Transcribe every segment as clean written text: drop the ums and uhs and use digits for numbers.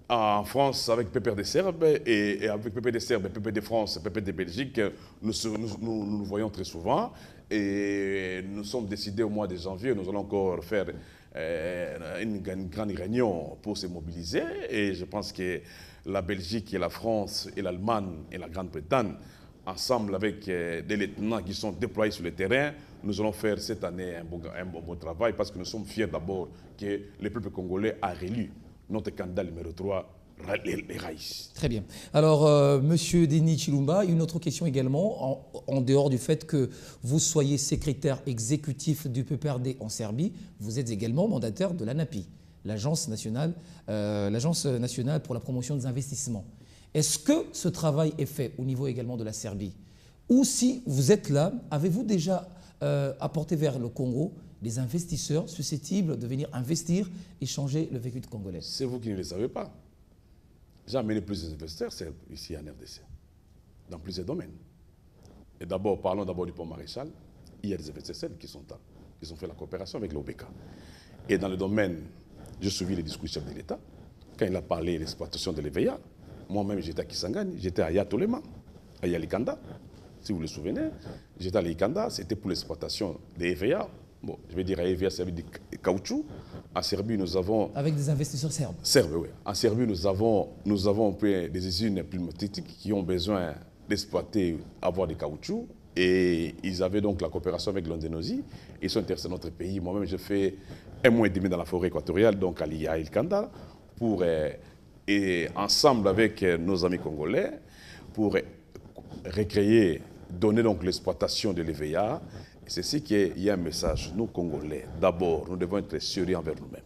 En France, avec PPR des Serbes, et avec PPR des Serbes, PPR de France, PPR de Belgique, nous voyons très souvent. Et nous sommes décidés au mois de janvier, nous allons encore faire une grande réunion pour se mobiliser. Et je pense que la Belgique et la France et l'Allemagne et la Grande-Bretagne, ensemble avec des lieutenants qui sont déployés sur le terrain, nous allons faire cette année un bon travail parce que nous sommes fiers d'abord que le peuple congolais a réélu notre candidat numéro 3, les Raïs. Très bien. Alors, Monsieur Denis Chilumba, une autre question également, en dehors du fait que vous soyez secrétaire exécutif du PPRD en Serbie, vous êtes également mandataire de l'ANAPI, l'Agence nationale pour la promotion des investissements. Est-ce que ce travail est fait au niveau également de la Serbie? Ou si vous êtes là, avez-vous déjà apporté vers le Congo des investisseurs susceptibles de venir investir et changer le vécu congolais? C'est vous qui ne le savez pas. J'ai amené plusieurs investisseurs ici en RDC, dans plusieurs domaines. Et d'abord, parlons d'abord du pont Maréchal. Il y a des investisseurs qui ont fait la coopération avec l'OBK. Et dans le domaine, je suivis les discours du chef de l'État. Quand il a parlé de l'exploitation de l'EVA, moi-même j'étais à Kisangani, j'étais à Yatolema, à Yalikanda. Si vous vous souvenez, j'étais à Yalikanda, c'était pour l'exploitation des EVA. Bon, je vais dire à EVA, ça veut dire caoutchouc. En Serbie, nous avons... Avec des investisseurs serbes. Serbes, oui. En Serbie, nous avons des usines pneumatiques qui ont besoin d'exploiter, avoir des caoutchoucs. Et ils avaient donc la coopération avec l'Indonésie. Ils sont intéressés à notre pays. Moi-même, j'ai fait 1 mois et demi dans la forêt équatoriale, donc à Il Kanda, pour, et ensemble avec nos amis congolais, pour recréer, donner donc l'exploitation de l'EVA. C'est ce qu'il y a un message. Nous, Congolais, d'abord, nous devons être sérieux envers nous-mêmes.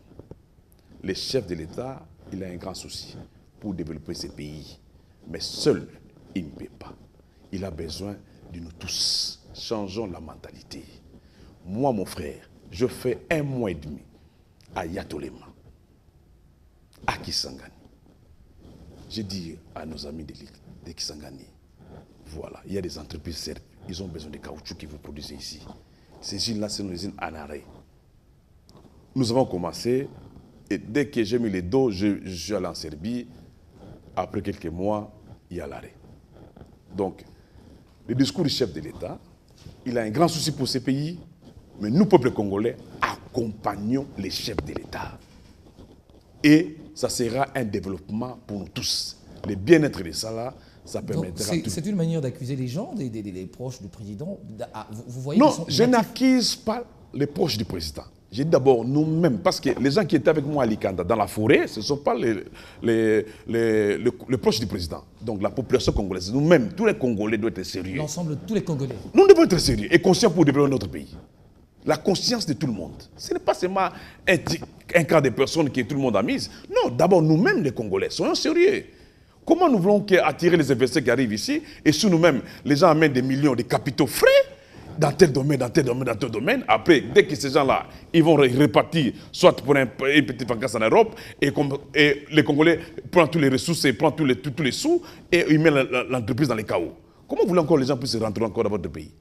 Le chef de l'État, il a un grand souci pour développer ce pays. Mais seul, il ne peut pas. Il a besoin de nous tous. Changeons la mentalité. Moi, mon frère, je fais 1 mois et demi à Yatolema, à Kisangani. J'ai dit à nos amis de Kisangani, voilà, il y a des entreprises serbes. Ils ont besoin de caoutchouc qui vous produisez ici. Ces usines-là, c'est une usine en arrêt. Nous avons commencé, et dès que j'ai mis les dos, je suis allé en Serbie. Après quelques mois, il y a l'arrêt. Donc, le discours du chef de l'État, il a un grand souci pour ces pays, mais nous, peuple congolais, accompagnons les chefs de l'État. Et ça sera un développement pour nous tous. Le bien-être de ça, là, ça permettra... C'est une manière d'accuser les gens, les proches du président. Vous voyez, non, je n'accuse pas les proches du président. J'ai dit d'abord nous-mêmes, parce que les gens qui étaient avec moi à Likanda, dans la forêt, ce ne sont pas les proches du président. Donc la population congolaise, nous-mêmes, tous les Congolais doivent être sérieux. L'ensemble de tous les Congolais. Nous devons être sérieux et conscients pour développer notre pays. La conscience de tout le monde. Ce n'est pas seulement un cas de personnes que tout le monde a mise. Non, d'abord nous-mêmes les Congolais, soyons sérieux. Comment nous voulons attirer les investisseurs qui arrivent ici et si nous-mêmes, les gens amènent des millions de capitaux frais dans tel domaine, dans tel domaine, dans tel domaine. Après, dès que ces gens-là, ils vont repartir, soit pour une petite vacances en Europe, et les Congolais prennent tous les ressources et prennent tous les sous et ils mettent l'entreprise dans les chaos. Comment voulez encore les gens puissent rentrer encore dans votre pays?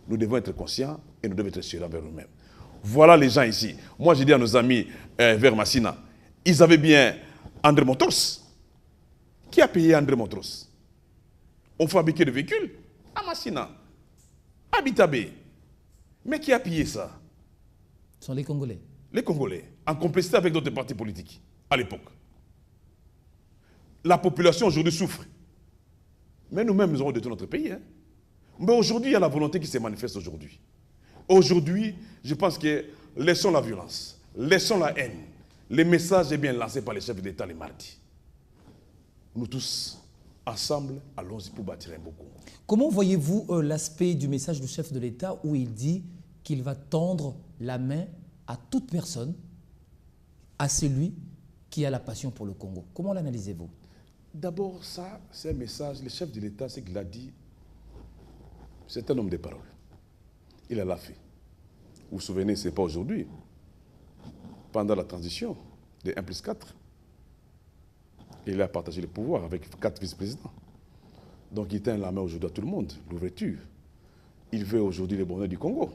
Nous devons être conscients et nous devons être sérieux envers nous-mêmes. Voilà les gens ici. Moi, j'ai dit à nos amis vers Massina, ils avaient bien André Motors. Qui a payé André Motors? On fabriquait des véhicules à Massina, à Bitabé. Mais qui a payé ça? Ce sont les Congolais. Les Congolais, en complicité avec d'autres partis politiques, à l'époque. La population aujourd'hui souffre. Mais nous-mêmes, nous avons détruit notre pays. Hein. Mais aujourd'hui, il y a la volonté qui se manifeste aujourd'hui. Aujourd'hui, je pense que laissons la violence, laissons la haine. Le message est bien lancé par les chefs d'État les mardis. Nous tous, ensemble, allons-y pour bâtir un beau Congo. Comment voyez-vous l'aspect du message du chef de l'État où il dit qu'il va tendre la main à toute personne, à celui qui a la passion pour le Congo? Comment l'analysez-vous? D'abord, ça, c'est un message. Le chef de l'État, ce qu'il a dit, c'est un homme de parole. Il l'a fait. Vous vous souvenez, ce n'est pas aujourd'hui. Pendant la transition de 1+4, il a partagé le pouvoir avec 4 vice-présidents. Donc il tient la main aujourd'hui à tout le monde, l'ouverture. Il veut aujourd'hui le bonheur du Congo.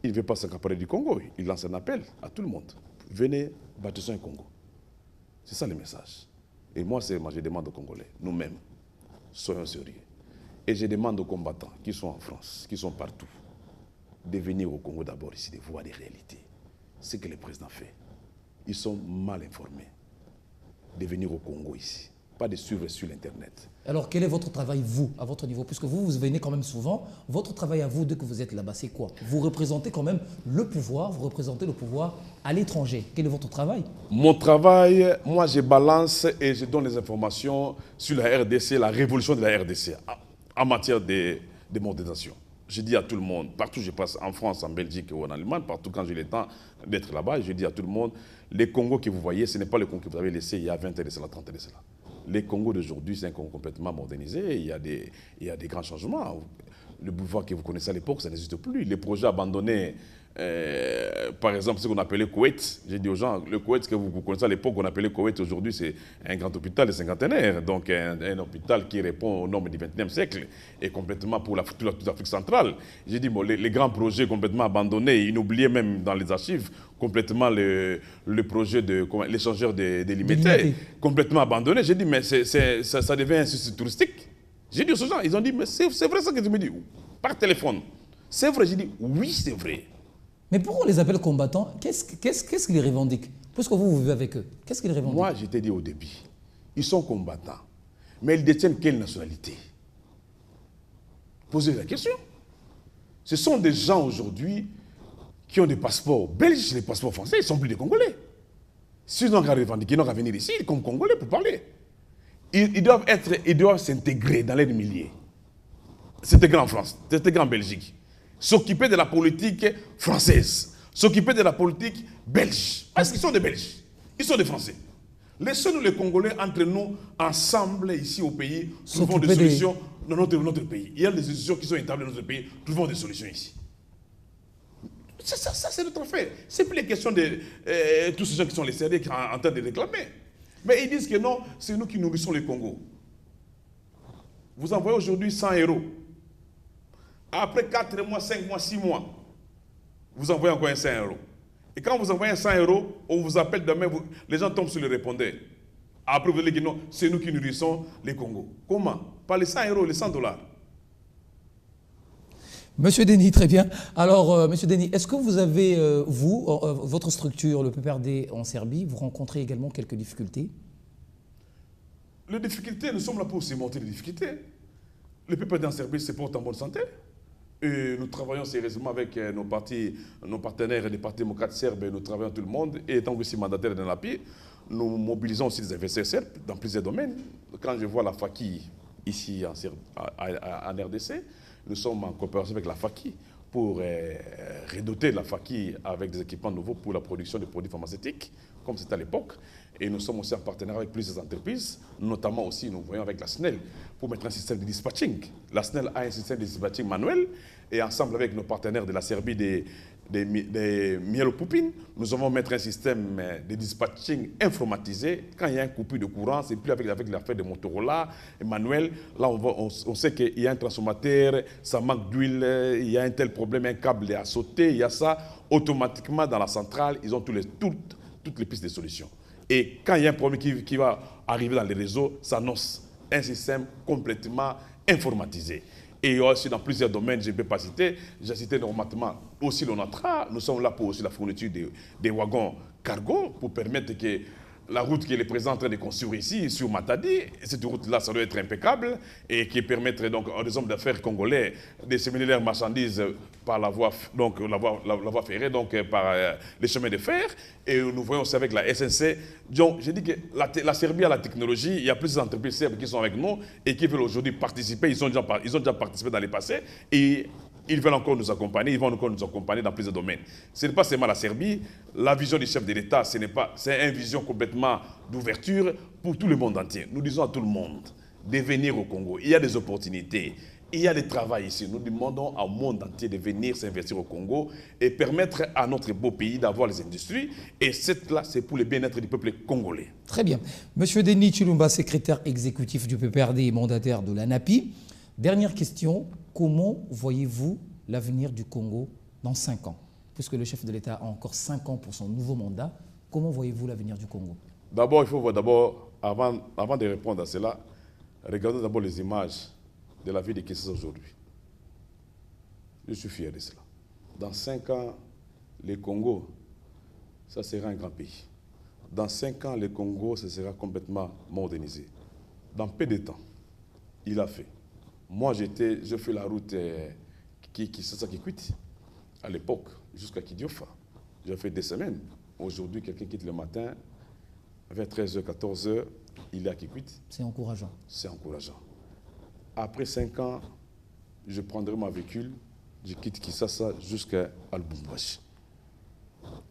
Il ne veut pas s'accaparer du Congo. Il lance un appel à tout le monde. Venez, bâtissons un Congo. C'est ça le message. Et moi, je demande aux Congolais, nous-mêmes, soyons sérieux. Et je demande aux combattants qui sont en France, qui sont partout, de venir au Congo d'abord ici, de voir les réalités. Ce que le président fait. Ils sont mal informés. De venir au Congo ici. Pas de suivre sur l'Internet. Alors, quel est votre travail, vous, à votre niveau? Puisque vous venez quand même souvent. Votre travail à vous, dès que vous êtes là-bas, c'est quoi? Vous représentez quand même le pouvoir, vous représentez le pouvoir à l'étranger. Quel est votre travail? Mon travail, moi, je balance et je donne les informations sur la RDC, la révolution de la RDC, en matière de modernisation. Je dis à tout le monde, partout où je passe, en France, en Belgique ou en Allemagne, partout quand j'ai le temps d'être là-bas, je dis à tout le monde, les Congos que vous voyez, ce n'est pas le Congo que vous avez laissé il y a 20 ans de cela, 30 ans de cela. Les Congos d'aujourd'hui, c'est un Congo complètement modernisé, il y a des grands changements. Le pouvoir que vous connaissez à l'époque, ça n'existe plus. Les projets abandonnés, par exemple, ce qu'on appelait Koweït, j'ai dit aux gens, le Koweït que vous connaissez à l'époque, on appelait Koweït, aujourd'hui c'est un grand hôpital de cinquantenaire, donc un hôpital qui répond aux normes du XXe siècle et complètement pour toute l'Afrique centrale. J'ai dit, bon, les grands projets complètement abandonnés, inoubliés même dans les archives, complètement le projet de l'échangeur des limités, complètement abandonné. J'ai dit, mais ça devient un site touristique. J'ai dit aux gens, ils ont dit, mais c'est vrai ça que tu me dis, par téléphone. C'est vrai, j'ai dit, oui, c'est vrai. Mais pourquoi on les appelle combattants? Qu'est-ce qu'ils revendiquent? Puisque vous vivez avec eux, qu'est-ce qu'ils revendiquent? Moi, je t'ai dit au début, ils sont combattants. Mais ils détiennent quelle nationalité? Posez la question. Ce sont des gens aujourd'hui qui ont des passeports belges, des passeports français, ils ne sont plus des Congolais. S'ils n'ont qu'à revendiquer, ils n'ont qu'à venir ici comme Congolais pour parler. Ils doivent s'intégrer dans les milliers. S'intégrer en France, s'intégrer en Belgique. S'occuper de la politique française, s'occuper de la politique belge. Parce qu'ils sont des Belges, ils sont des Français. Laissons-nous les Congolais entre nous, ensemble, ici au pays, trouvons des solutions dans notre pays. Il y a des solutions qui sont établies dans notre pays, trouvons des solutions ici. Ça c'est notre affaire. Ce n'est plus les questions de tous ces gens qui sont les sérieux en train de réclamer. Mais ils disent que non, c'est nous qui nourrissons les Congos. Vous envoyez aujourd'hui 100 €. Après 4 mois, 5 mois, 6 mois, vous envoyez encore un 100 €. Et quand vous envoyez un 100 €, on vous appelle demain, les gens tombent sur le répondeur. Après, vous allez dire non, c'est nous qui nourrissons les Congos. Comment? Par les 100 €, les 100 $. Monsieur Denis, très bien. Alors, Monsieur Denis, est-ce que vous avez, votre structure, le PPRD en Serbie, vous rencontrez également quelques difficultés? Les difficultés, nous sommes là pour surmonter les difficultés. Le PPRD en Serbie se porte en bonne santé. Et nous travaillons sérieusement avec nos partenaires et les partis démocrates serbes, nous travaillons tout le monde. Et étant aussi mandataire de l'API, nous mobilisons aussi des investisseurs serbes dans plusieurs domaines. Quand je vois la FAKI ici en RDC, nous sommes en coopération avec la FAKI pour redoter la FAKI avec des équipements nouveaux pour la production de produits pharmaceutiques, comme c'était à l'époque. Et nous sommes aussi en partenariat avec plusieurs entreprises, notamment aussi, nous voyons avec la SNEL, pour mettre un système de dispatching. La SNEL a un système de dispatching manuel, et ensemble avec nos partenaires de la Serbie, des Mielopupin, nous allons mettre un système de dispatching informatisé. Quand il y a un coupure de courant, c'est plus avec l'affaire de Motorola, manuel. Là, on sait qu'il y a un transformateur, ça manque d'huile, il y a un tel problème, un câble est à sauter, il y a ça. Automatiquement, dans la centrale, ils ont toutes les pistes de solutions. Et quand il y a un problème qui va arriver dans les réseaux, ça annonce un système complètement informatisé. Et aussi dans plusieurs domaines, je ne peux pas citer. J'ai cité normalement aussi l'ONATRA. Nous sommes là pour aussi la fourniture des wagons cargo pour permettre que la route que le président est en train de construire ici, sur Matadi, cette route-là, ça doit être impeccable et qui permettrait donc aux hommes d'affaires congolais de séminer leurs marchandises par la voie ferrée, donc par les chemins de fer. Et nous voyons aussi avec la SNC. Donc, j'ai dit que la Serbie a la technologie, il y a plusieurs entreprises serbes qui sont avec nous et qui veulent aujourd'hui participer. Ils ont déjà participé dans le passé et ils veulent encore nous accompagner, ils vont encore nous accompagner dans plusieurs domaines. Ce n'est pas seulement la Serbie, la vision du chef de l'État, c'est une vision complètement d'ouverture pour tout le monde entier. Nous disons à tout le monde de venir au Congo. Il y a des opportunités, il y a du travail ici. Nous demandons au monde entier de venir s'investir au Congo et permettre à notre beau pays d'avoir les industries. Et cette-là, c'est pour le bien-être du peuple congolais. Très bien. Monsieur Denis Chilumba, secrétaire exécutif du PPRD et mandataire de l'ANAPI. Dernière question, comment voyez-vous l'avenir du Congo dans 5 ans? Puisque le chef de l'État a encore 5 ans pour son nouveau mandat, comment voyez-vous l'avenir du Congo? D'abord, il faut voir, d'abord, avant de répondre à cela, regardons d'abord les images de la vie de Kinshasa aujourd'hui. Je suis fier de cela. Dans 5 ans, le Congo, ça sera un grand pays. Dans 5 ans, le Congo, ça sera complètement modernisé. Dans peu de temps, il a fait. Moi, je fais la route Kinshasa-Kikwit à l'époque, jusqu'à Kidiofa. J'ai fait des semaines. Aujourd'hui, quelqu'un quitte le matin, vers 13h, 14h, il est à Kikwit. C'est encourageant. C'est encourageant. Après 5 ans, je prendrai mon véhicule, je quitte Kinshasa jusqu'à Lubumbashi.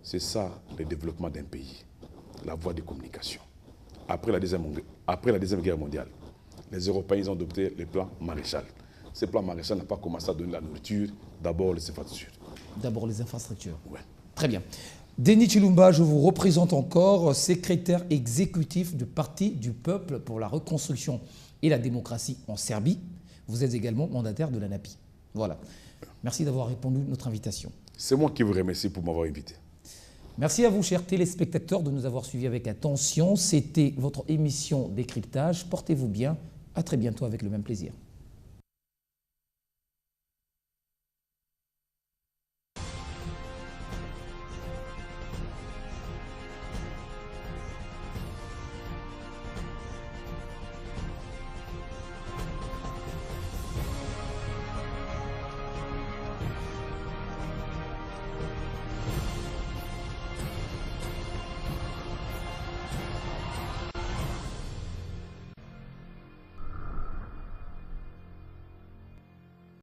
C'est ça le développement d'un pays, la voie de communication. Après la Deuxième Guerre mondiale, les Européens ils ont adopté le plan Maréchal. Ce plan Maréchal n'a pas commencé à donner la nourriture, d'abord les infrastructures. D'abord les infrastructures. Ouais. Très bien. Denis Chilumba, je vous représente encore, secrétaire exécutif du Parti du Peuple pour la reconstruction et la démocratie en Serbie. Vous êtes également mandataire de l'ANAPI. Voilà. Merci d'avoir répondu à notre invitation. C'est moi qui vous remercie pour m'avoir invité. Merci à vous, chers téléspectateurs, de nous avoir suivis avec attention. C'était votre émission Décryptage. Portez-vous bien. À très bientôt avec le même plaisir.